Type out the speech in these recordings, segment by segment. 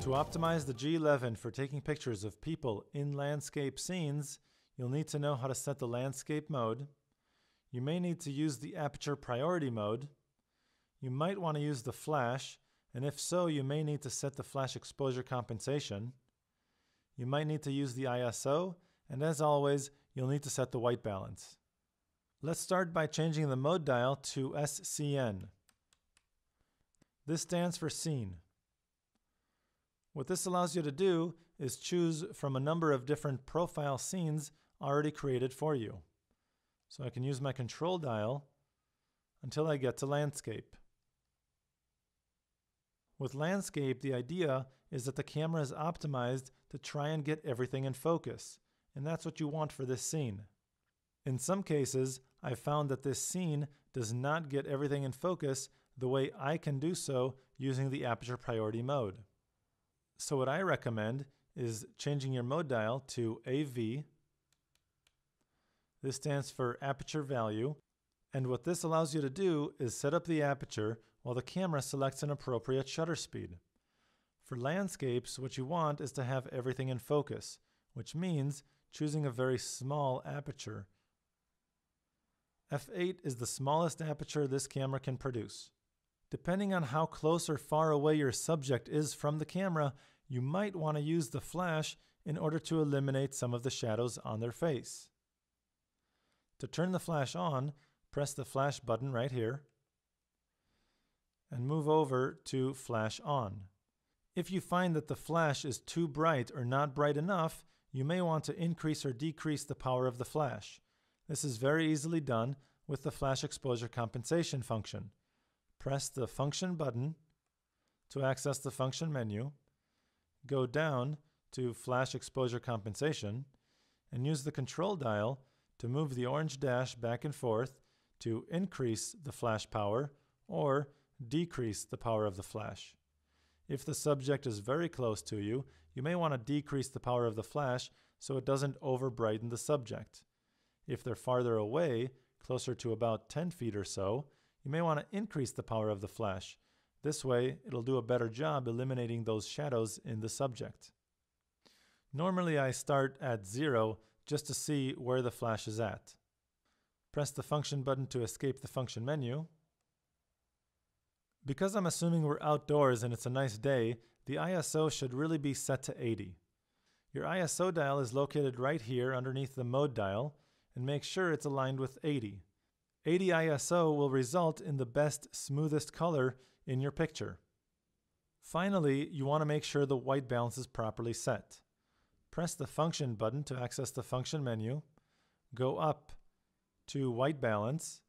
To optimize the G11 for taking pictures of people in landscape scenes, you'll need to know how to set the landscape mode. You may need to use the aperture priority mode. You might want to use the flash, and if so, you may need to set the flash exposure compensation. You might need to use the ISO, and as always, you'll need to set the white balance. Let's start by changing the mode dial to SCN. This stands for scene. What this allows you to do is choose from a number of different profile scenes already created for you. So I can use my control dial until I get to landscape. With landscape, the idea is that the camera is optimized to try and get everything in focus, and that's what you want for this scene. In some cases, I've found that this scene does not get everything in focus the way I can do so using the aperture priority mode. So what I recommend is changing your mode dial to AV. This stands for aperture value, and what this allows you to do is set up the aperture while the camera selects an appropriate shutter speed. For landscapes, what you want is to have everything in focus, which means choosing a very small aperture. f8 is the smallest aperture this camera can produce. Depending on how close or far away your subject is from the camera, you might want to use the flash in order to eliminate some of the shadows on their face. To turn the flash on, press the flash button right here and move over to flash on. If you find that the flash is too bright or not bright enough, you may want to increase or decrease the power of the flash. This is very easily done with the flash exposure compensation function. Press the function button to access the function menu, go down to flash exposure compensation, and use the control dial to move the orange dash back and forth to increase the flash power or decrease the power of the flash. If the subject is very close to you, you may want to decrease the power of the flash so it doesn't over-brighten the subject. If they're farther away, closer to about 10 feet or so, you may want to increase the power of the flash. This way, it'll do a better job eliminating those shadows in the subject. Normally, I start at 0 just to see where the flash is at. Press the function button to escape the function menu. Because I'm assuming we're outdoors and it's a nice day, the ISO should really be set to 80. Your ISO dial is located right here underneath the mode dial, and make sure it's aligned with 80. 80 ISO will result in the best, smoothest color in your picture. Finally, you want to make sure the white balance is properly set. Press the function button to access the function menu, go up to white balance,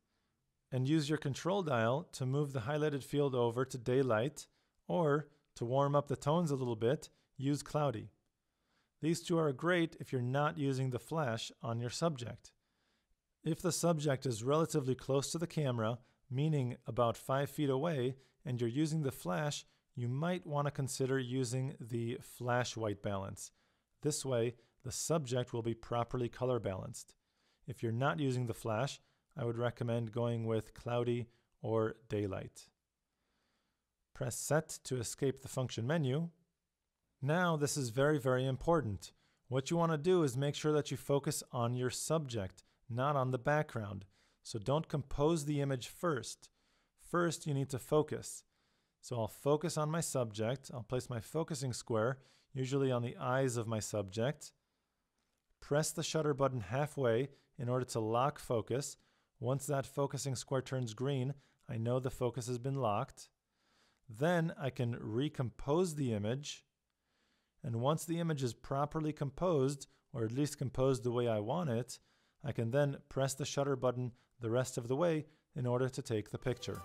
and use your control dial to move the highlighted field over to daylight, or to warm up the tones a little bit, use cloudy. These two are great if you're not using the flash on your subject. If the subject is relatively close to the camera, meaning about 5 feet away, and you're using the flash, you might want to consider using the flash white balance. This way, the subject will be properly color balanced. If you're not using the flash, I would recommend going with cloudy or daylight. Press set to escape the function menu. Now, this is very, very important. What you want to do is make sure that you focus on your subject, not on the background. So don't compose the image first. First, you need to focus. So I'll focus on my subject. I'll place my focusing square, usually on the eyes of my subject. Press the shutter button halfway in order to lock focus. Once that focusing square turns green, I know the focus has been locked. Then I can recompose the image. And once the image is properly composed, or at least composed the way I want it, I can then press the shutter button the rest of the way in order to take the picture.